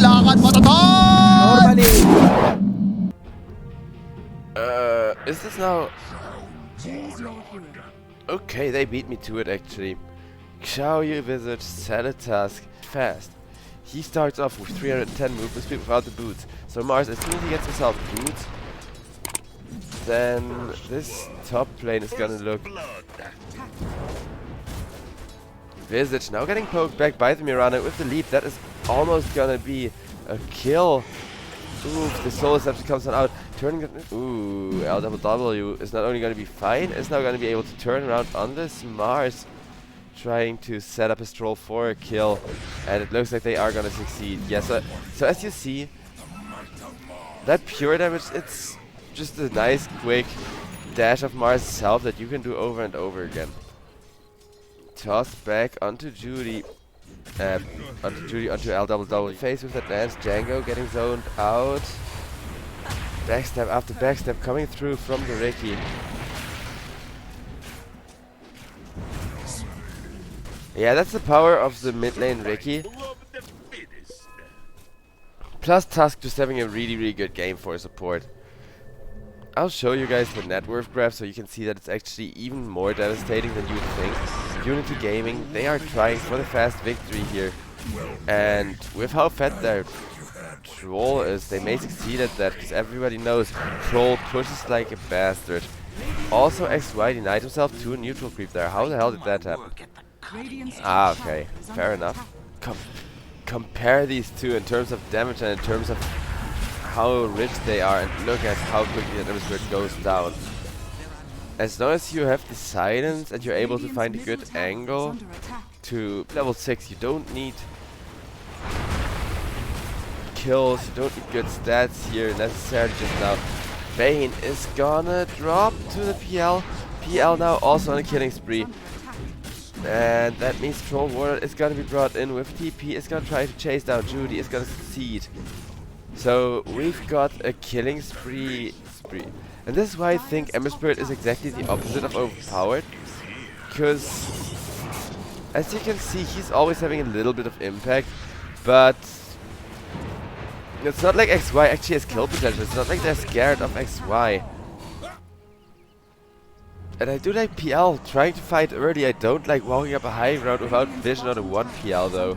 Kailangan matatag! Normally. Is this now? Okay, they beat me to it actually. Xiaoyu visits Salad Task fast. He starts off with 310 movement speed without the boots. So Mars, as soon as he gets himself boots, then this top lane is gonna look. Visage now getting poked back by the Mirana with the leap. That is almost gonna be a kill. Ooh, the soul reception comes on out. Turning it. Ooh, LWW is not only gonna be fine, it's now gonna be able to turn around on this Mars. Trying to set up his troll for a kill, and it looks like they are gonna succeed. Yes, so as you see, that pure damage, it's just a nice quick dash of Mars itself that you can do over and over again. Tossed back onto Judy, onto LWW. Face with that dance, Django getting zoned out. Backstab after backstab coming through from the Ricky. Yeah, that's the power of the mid lane Ricky. Plus Tusk just having a really good game for support. I'll show you guys the net worth graph so you can see that it's actually even more devastating than you'd think. Unity Gaming, they are trying for the fast victory here. And with how fat their troll is, they may succeed at that, because everybody knows troll pushes like a bastard. Also XY denied himself to a neutral creep there. How the hell did that happen? Ah, okay. Fair enough. Compare these two in terms of damage and in terms of how rich they are, and look at how quickly that Overlord goes down. As long as you have the silence and you're able to find a good angle to level 6, you don't need kills, you don't need good stats here necessarily just now. Bane is gonna drop to the PL. PL now also on a killing spree. And that means Troll Warlord is gonna be brought in with TP, is gonna try to chase down Judy, is gonna succeed. So we've got a killing spree. And this is why I think Ember Spirit is exactly the opposite of overpowered. Because as you can see, he's always having a little bit of impact, but it's not like XY actually has kill potential. It's not like they're scared of XY. And I do like PL trying to fight early. I don't like walking up a high ground without vision on a 1 PL though.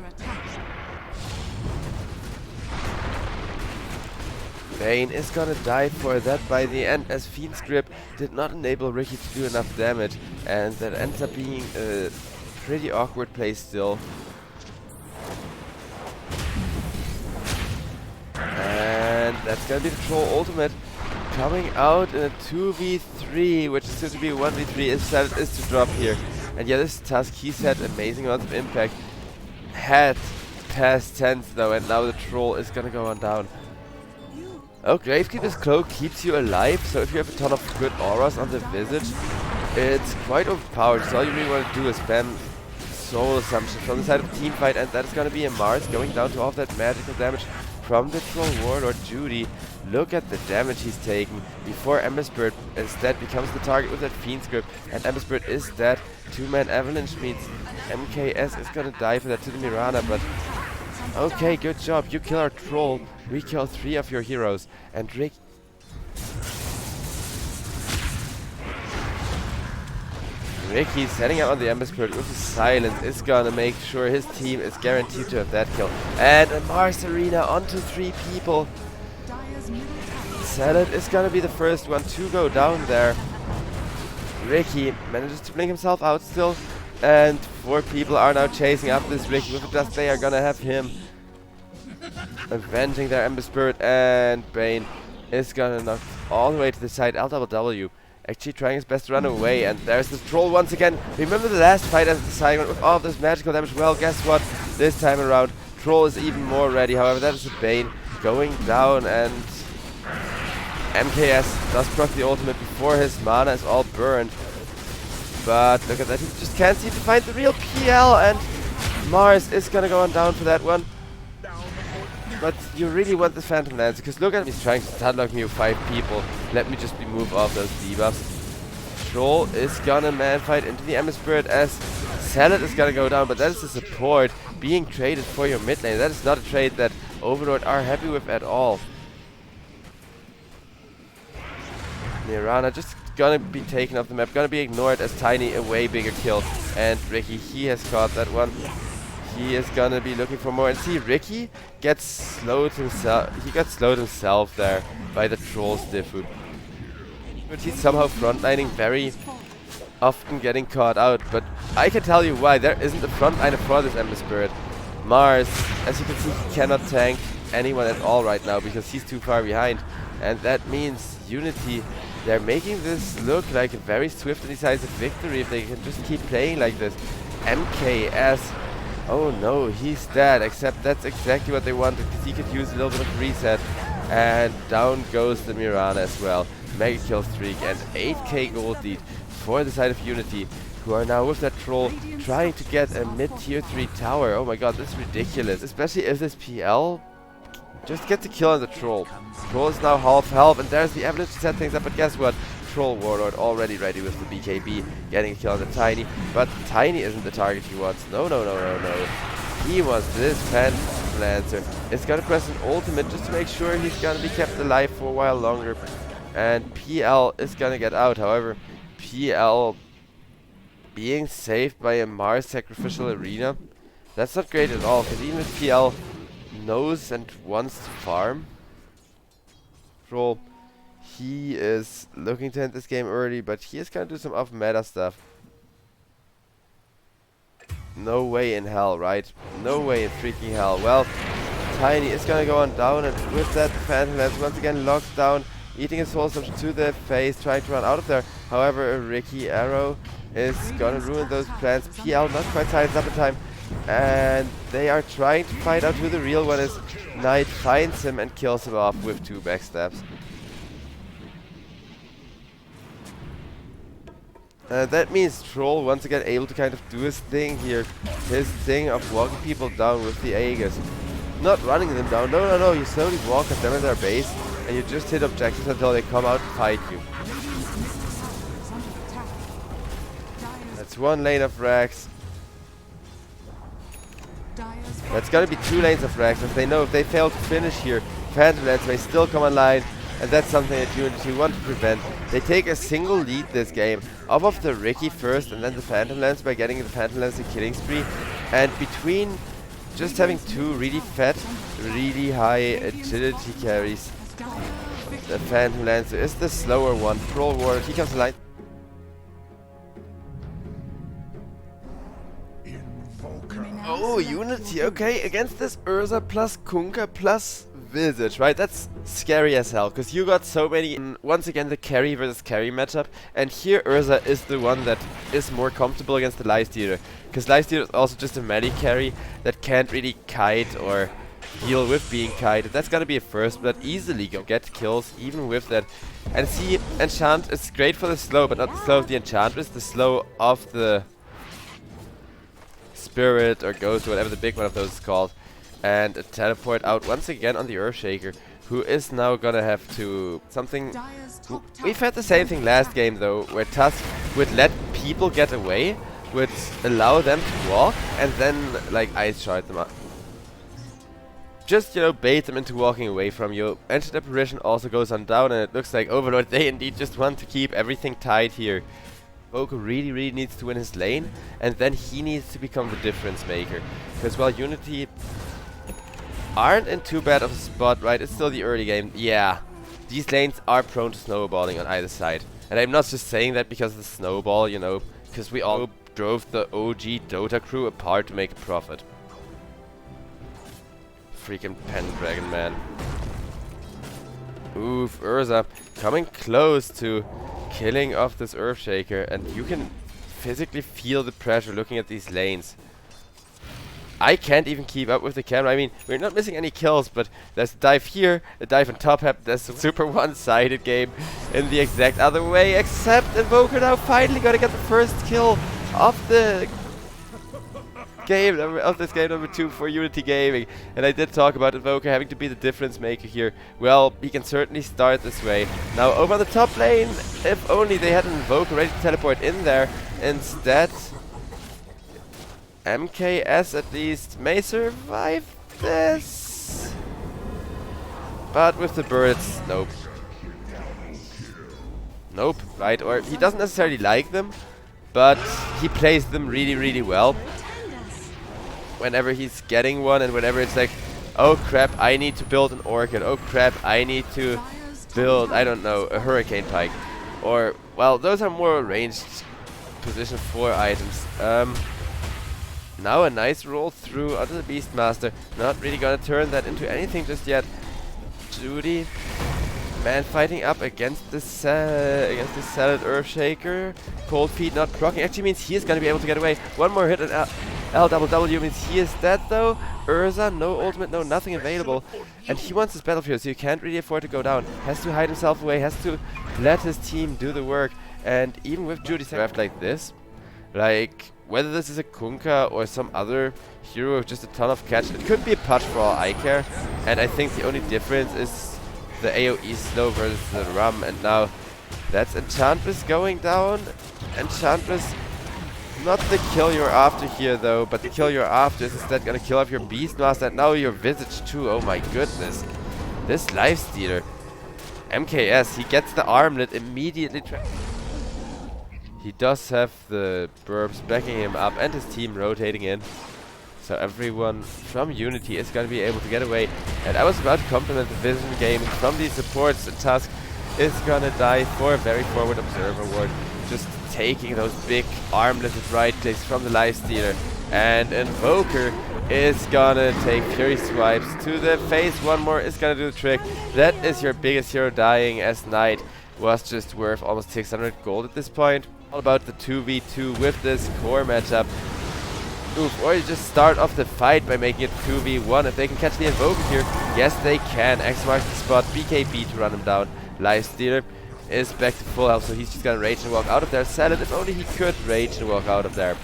Bane is gonna die for that by the end, as Fiend's Grip did not enable Ricky to do enough damage, and that ends up being a pretty awkward play still. And that's gonna be the Troll ultimate. Coming out in a 2v3, which is soon to be a 1v3, is to drop here. And yeah, this Tusk, he's had amazing amounts of impact. Had past 10s though, and now the Troll is gonna go on down. Oh, Gravekeeper's Cloak keeps you alive, so if you have a ton of good auras on the Visage, it's quite overpowered. So all you really want to do is spam Soul Assumption from the side of the team fight, and that is gonna be a Mars going down to all of that magical damage from the Troll Warlord Judy. Look at the damage he's taken before Ember Spirit instead becomes the target with that Fiend's Grip, and Ember Spirit is dead. 2-man Avalanche means MKS is gonna die for that to the Mirana, but okay, good job. You kill our Troll, we kill 3 of your heroes, and Ricky setting out on the Ember Spirit with his silence is gonna make sure his team is guaranteed to have that kill. And a Mars Arena onto 3 people. Salad is gonna be the first one to go down there. Ricky manages to blink himself out still, and 4 people are now chasing after this Ricky with the dust. They are gonna have him avenging their Ember Spirit, and Bane is gonna knock all the way to the side. LWW actually trying his best to run away, and there's the Troll once again. Remember the last fight as the Silent with all of this magical damage? Well, guess what? This time around, Troll is even more ready. However, that is a Bane going down, and MKS does proc the ultimate before his mana is all burned. But look at that, he just can't seem to find the real PL, and Mars is gonna go on down for that one. But you really want the Phantom Lance, because look at him, he's trying to stunlock me with 5 people. Let me just move off those debuffs. Troll is gonna man-fight into the Ember Spirit as Salad is gonna go down, but that is the support being traded for your mid lane. That is not a trade that Overlord are happy with at all. Mirana just gonna be taken off the map, gonna be ignored as Tiny a way bigger kill. And Ricky, he has caught that one. He is gonna be looking for more. And see, Ricky gets slowed himself. He got slowed himself there by the troll Stifu. But he's somehow frontlining, very often getting caught out. But I can tell you why. There isn't a frontliner for this Ember Spirit. Mars, as you can see, he cannot tank anyone at all right now because he's too far behind. And that means Unity, they're making this look like a very swift and decisive victory if they can just keep playing like this. MKS, oh no, he's dead, except that's exactly what they wanted because he could use a little bit of reset. And down goes the Mirana as well. Mega kill streak and 8k gold lead for the side of Unity, who are now with that troll trying to get a mid-tier 3 tower. Oh my god, this is ridiculous, especially if this PL just gets a kill on the troll. Troll is now half health, and there's the Avalanche to set things up, but guess what? Troll Warlord already ready with the BKB, getting a kill on the Tiny, but Tiny isn't the target he wants. No. He wants this Phantom Lancer. It's gonna press an ultimate just to make sure he's gonna be kept alive for a while longer. And PL is gonna get out. However, PL being saved by a Mars sacrificial arena, that's not great at all, because even if PL knows and wants to farm, Troll, he is looking to end this game early, but he is gonna do some off-meta stuff. No way in hell, right? No way in freaking hell. Well, Tiny is gonna go on down, and with that, Phantom Lance once again locked down, eating his soul subs to the face, trying to run out of there. However, a Ricky arrow is gonna ruin those plans. PL not quite sized up in time, and they are trying to find out who the real one is. Knight finds him and kills him off with 2 backstabs. That means Troll once again able to kind of do his thing here. His thing of walking people down with the Aegis. Not running them down, no, you slowly walk at them in their base and you just hit objectives until they come out and fight you. That's 1 lane of Rax. That's gonna be 2 lanes of Rax, as they know if they fail to finish here, Phantom Lance may still come online, and that's something that Unity want to prevent. They take a single lead this game, off of the Ricky first and then the Phantom Lance by getting the Phantom Lance a killing spree, and between just having 2 really fat, really high agility carries, the Phantom Lancer is the slower one. Troll Warlord, he comes alive. Oh, Unity, okay, against this Urza plus Kunkka plus Visage, right? That's scary as hell, because you got so many, once again, the carry versus carry matchup, and here Urza is the one that is more comfortable against the Lifestealer, because Lifestealer is also just a melee carry that can't really kite or deal with being kited. That's gonna be a first, but easily get kills even with that. And see, Enchant is great for the slow, but not the slow of the Enchantress, the slow of the Spirit or Ghost or whatever the big one of those is called. And a teleport out once again on the Earthshaker, who is now gonna have to something. We've had the same thing last game though, where Tusk would let people get away, would allow them to walk, and then like ice shard them up. Just, you know, bait them into walking away from you. Ancient Apparition also goes on down, and it looks like Overlord, they indeed just want to keep everything tight here. Boku really needs to win his lane, and then he needs to become the difference maker. Because while Unity aren't in too bad of a spot, right, it's still the early game, yeah. These lanes are prone to snowballing on either side. And I'm not just saying that because of the snowball, you know, because we all drove the OG Dota crew apart to make a profit. Freaking Pendragon, man. Oof, Urza coming close to killing off this Earthshaker, and you can physically feel the pressure looking at these lanes. I can't even keep up with the camera. I mean, we're not missing any kills, but there's a dive here, a dive on top, there's a super one-sided game in the exact other way, except Invoker now finally gonna get the first kill of the game, of this game number 2 for Unity Gaming. And I did talk about Invoker having to be the difference maker here. Well, he can certainly start this way. Now over on the top lane, if only they had an Invoker ready to teleport in there. Instead, MKS at least may survive this. but with the birds, nope. Nope, right? Or he doesn't necessarily like them, but he plays them really, really well. Whenever he's getting one and whenever it's like, oh crap, I need to build an orchid. Oh crap, I need to build, I don't know, a hurricane pike. Or, well, those are more ranged position 4 items. Now a nice roll through onto the Beastmaster. Not really gonna turn that into anything just yet. Judy, man, fighting up against the Salad Earthshaker. Cold Feet not proccing actually means he is gonna be able to get away. One more hit and LWW means he is dead though. Urza, no ultimate, no nothing available. And he wants his battlefield, so you can't really afford to go down. Has to hide himself away, has to let his team do the work. And even with Judy's draft like this, like, whether this is a Kunkka or some other hero with just a ton of catch, it could be a Pudge for all I care. And I think the only difference is the AoE slow versus the Rum. And now that's Enchantress going down. Enchantress, not the kill you're after here though, but the kill you're after is instead gonna kill off your Beastmaster and now your Visage too. Oh my goodness. This Lifestealer. MKS, he gets the armlet immediately. He does have the Burbs backing him up and his team rotating in. So everyone from Unity is going to be able to get away. And I was about to compliment the Vision game from these supports. And Tusk is going to die for a very forward observer ward. Just taking those big armleted right clicks from the Lifestealer. And Invoker is going to take Fury Swipes to the face. One more is going to do the trick. That is your biggest hero dying, as Knight was just worth almost 600 gold at this point. All about the 2v2 with this core matchup. Oof, or you just start off the fight by making it 2v1. If they can catch the Invoker here, yes they can. X marks the spot, BKB to run him down. Lifestealer is back to full health, so he's just gonna rage and walk out of there. Salad, if only he could rage and walk out of there.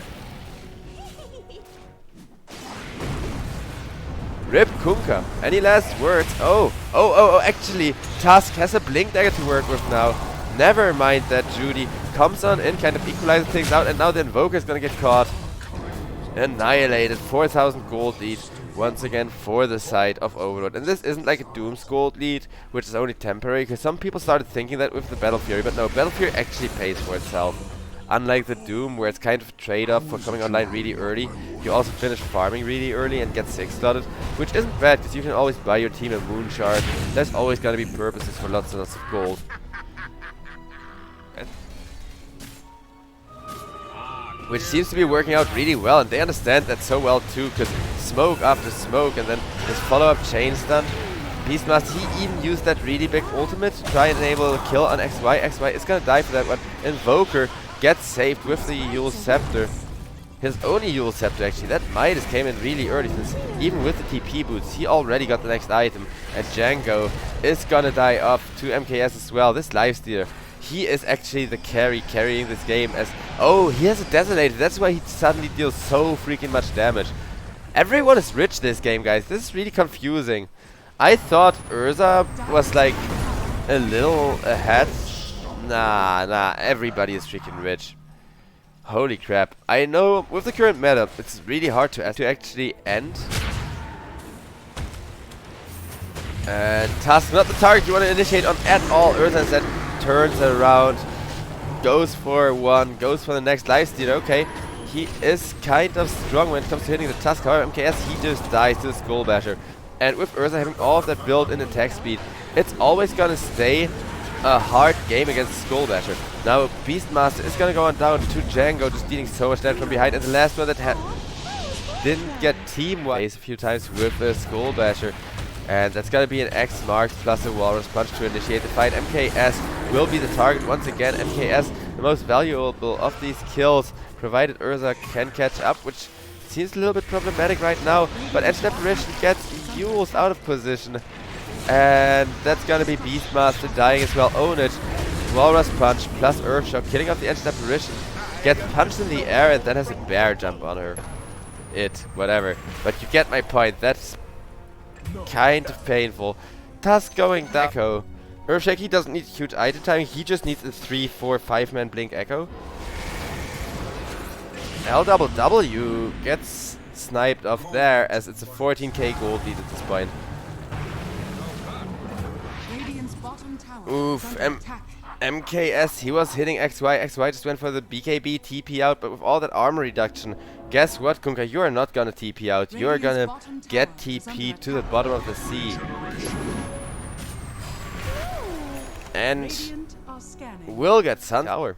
Rip Kunkka. Any last words? Oh, actually, Tusk has a Blink Dagger to work with now. Never mind that Judy comes on in, kind of equalizes things out, and now the Invoker is gonna get caught. Annihilated. 4,000 gold lead once again for the side of Overlord. And this isn't like a Doom's gold lead, which is only temporary, because some people started thinking that with the Battle Fury, but no, Battle Fury actually pays for itself. Unlike the Doom, where it's kind of a trade-off for coming online really early, you also finish farming really early and get 6-slotted, which isn't bad, because you can always buy your team a Moon Shard. There's always gonna be purposes for lots and lots of gold. Which seems to be working out really well, and they understand that so well too, because smoke after smoke, and then his follow-up chain stun. Beastmaster, he even used that really big ultimate to try and enable a kill on XY. XY is gonna die for that one. Invoker gets saved with the Yule Scepter. His only Yule Scepter actually. That Midas came in really early, since even with the TP boots, he already got the next item. And Django is gonna die off to MKS as well. This Lifestealer, he is actually the carrying this game, as oh, he has a Desolator. That's why he suddenly deals so freaking much damage. Everyone is rich this game, guys. This is really confusing. I thought Urza was like a little ahead. Nah, everybody is freaking rich. Holy crap. I know with the current meta, it's really hard to actually end. And Tusk, not the target you want to initiate on at all. Urza instead turns around, goes for one, goes for the next Lifestealer. Okay, he is kind of strong when it comes to hitting the Tusk. However, MKS, he just dies to the Skull Basher. And with Urza having all of that built in attack speed, it's always gonna stay a hard game against Skull Basher. Now Beastmaster is gonna go on down to Django, just dealing so much damage from behind. And the last one that didn't get team-wise a few times with the Skull Basher. And that's gonna be an X marks plus a Walrus Punch to initiate the fight. MKS will be the target once again. MKS, the most valuable of these kills, provided Urza can catch up, which seems a little bit problematic right now. But Edge Apparition gets Yules out of position. And that's gonna be Beastmaster dying as well. Own it. Walrus Punch plus Earthshock, killing off the Edge Apparition. Gets punched in the air and then has a bear jump on her. Whatever. But you get my point. That's kind of painful. Tusk going Echo. Earthshake, he doesn't need huge item timing, he just needs a 3, 4, 5-man Blink Echo. LWW gets sniped off there, as it's a 14k gold lead at this point. Oof. MKS, he was hitting XY. XY just went for the BKB TP out, but with all that armor reduction, guess what, Kunkka? You are not gonna TP out. You are gonna get TP to the bottom of the sea. And will get Sun Tower.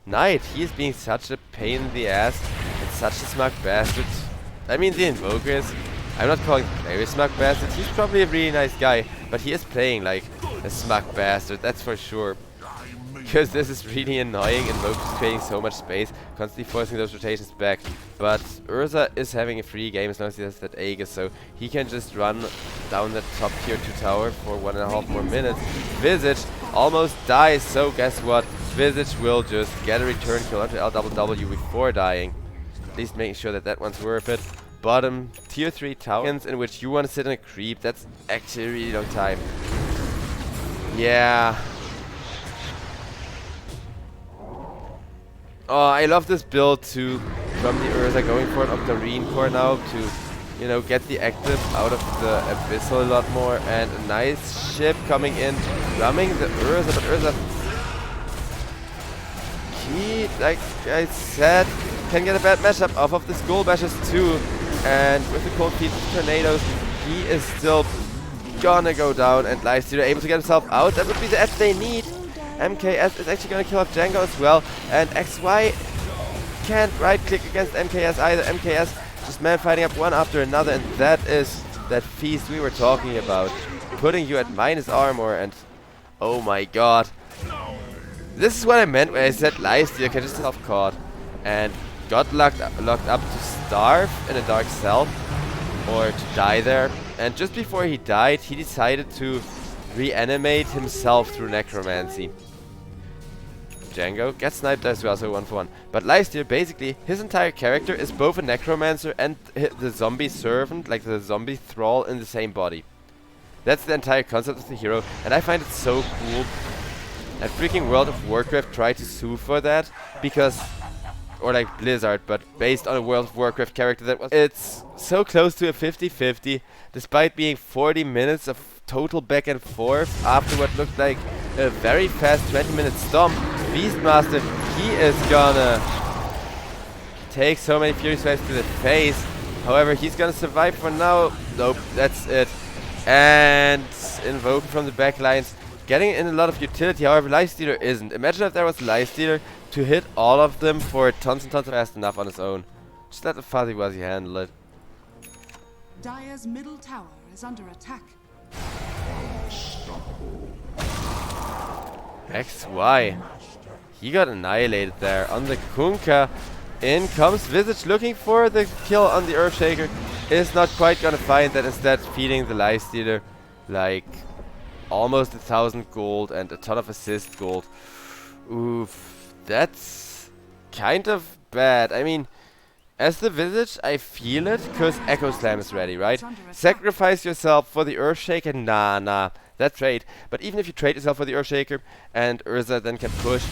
Knight, he is being such a pain in the ass and such a smug bastard. I mean, the Invoker is, I'm not calling the player a smug bastard. He's probably a really nice guy, but he is playing like a smug bastard, that's for sure. Because this is really annoying. Invoker's creating so much space, constantly forcing those rotations back. But Urza is having a free game as long as he has that Aegis, so he can just run down that top tier 2 tower for 1.5 more minutes. Visage almost dies, so guess what? Visage will just get a return kill onto LWW before dying. At least making sure that that one's worth it. Bottom tier 3 towers in which you want to sit in a creep, that's actually a really long time. Yeah. Oh, I love this build too. From the Urza going for an Octarine core now to, you know, get the active out of the Abyssal a lot more. And a nice ship coming in, ramming the Urza, but Urza, he, like I said, can get a bad matchup off of the Skull Bashes too. And with the cold feet tornadoes, he is still gonna go down, and Lifestealer able to get himself out. That would be the edge they need. MKS is actually gonna kill off Django as well, and XY can't right click against MKS either. MKS just man fighting up one after another, and that is that feast we were talking about, putting you at minus armor. And oh my god, this is what I meant when I said Lifestealer can just self caught and got locked up to starve in a dark cell or to die there. And just before he died, he decided to reanimate himself through necromancy. Django gets sniped as well, so 1-for-1. But Lifestealer, basically, his entire character is both a necromancer and the zombie servant, like the zombie thrall, in the same body. That's the entire concept of the hero, and I find it so cool. And freaking World of Warcraft tried to sue for that, because, or like Blizzard, but based on a World of Warcraft character that was, it's so close to a 50-50, despite being 40 minutes of total back and forth after what looked like a very fast 20-minute stomp. Beastmaster, he is gonna take so many Fury Swipes to the face. However, he's gonna survive for now. Nope, that's it. And Invoker from the backlines, getting in a lot of utility. However, Lifestealer isn't. Imagine if there was Lifestealer to hit all of them for tons and tons of fast enough on his own. Just let the Fuzzy Wuzzy handle it. Dire's middle tower is under attack. XY. He got annihilated there on the Kunkka. In comes Visage looking for the kill on the Earthshaker. Is not quite gonna find that, instead feeding the Lifestealer like almost 1,000 gold and a ton of assist gold. Oof, that's kind of bad. I mean, as the Visage, I feel it, because Echo Slam is ready, right? Sacrifice yourself for the Earthshaker? Nah, that's trade. But even if you trade yourself for the Earthshaker and Urza then can push,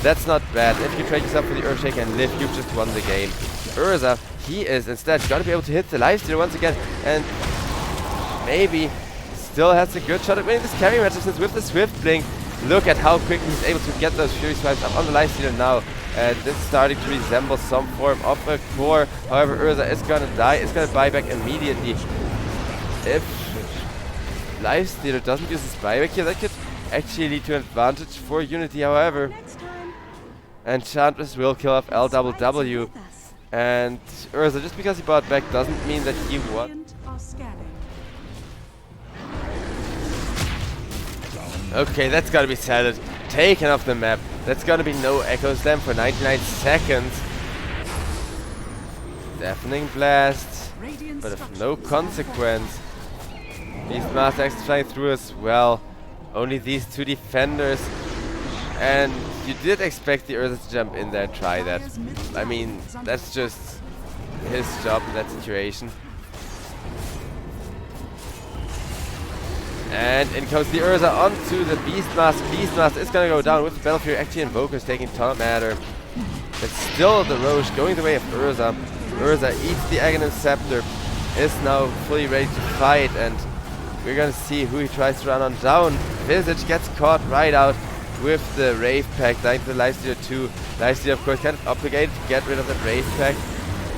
that's not bad. If you trade yourself for the Earthshaker and live, you've just won the game. Urza, he is instead gonna be able to hit the Lifestealer once again, and maybe still has a good shot at winning this carry match, since with the Swift Blink, look at how quickly he's able to get those Fury Swipes up on the Lifestealer now. And this is starting to resemble some form of a core. However, Urza is gonna die, is gonna buy back immediately. If Lifestealer doesn't use his buyback here, that could actually lead to an advantage for Unity, however. Enchantress will kill off LWW. And Urza, just because he bought back doesn't mean that he won. Okay, that's gotta be settled. Taken off the map. That's gonna be no Echo Slam for 99 seconds. Deafening Blast, but of no consequence. Beastmaster actually flying through as well. Only these two defenders. And you did expect the Urza to jump in there and try that. I mean, that's just his job in that situation. And in comes the Urza onto the Beastmaster. Beastmaster is gonna go down with the Battle Fury. Actually, Invoker is taking ton of matter. But still the Roche going the way of Urza. Urza eats the Aghanim Scepter. Is now fully ready to fight, and we're gonna see who he tries to run on down. Visage gets caught right out with the Wraith Pact, dying to the Lifestealer 2. Lifestealer, of course, kind of obligated to get rid of that Wraith Pact.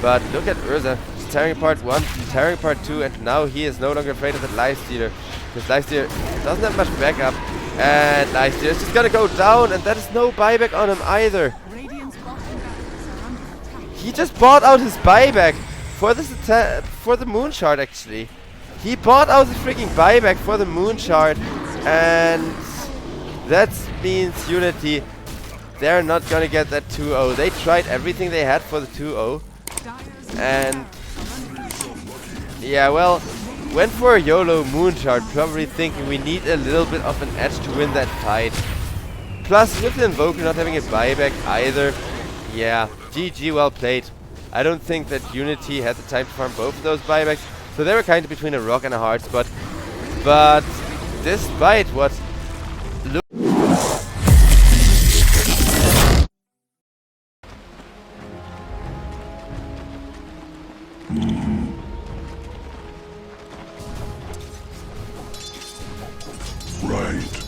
But look at Urza, just tearing apart 1, tearing apart 2, and now he is no longer afraid of the Lifestealer. Because Lifestealer doesn't have much backup. And Lifestealer is just gonna go down, and that is no buyback on him either. He just bought out his buyback for this for the Moon Shard, actually. He bought out the freaking buyback for the Moon Shard, and that means Unity, they're not gonna get that 2-0. They tried everything they had for the 2-0, and yeah, well, went for a YOLO Moon Shard, probably thinking we need a little bit of an edge to win that fight. Plus, with the Invoker not having a buyback either, yeah, GG, well played. I don't think that Unity had the time to farm both of those buybacks, so they were kind of between a rock and a hard spot. But despite what Right.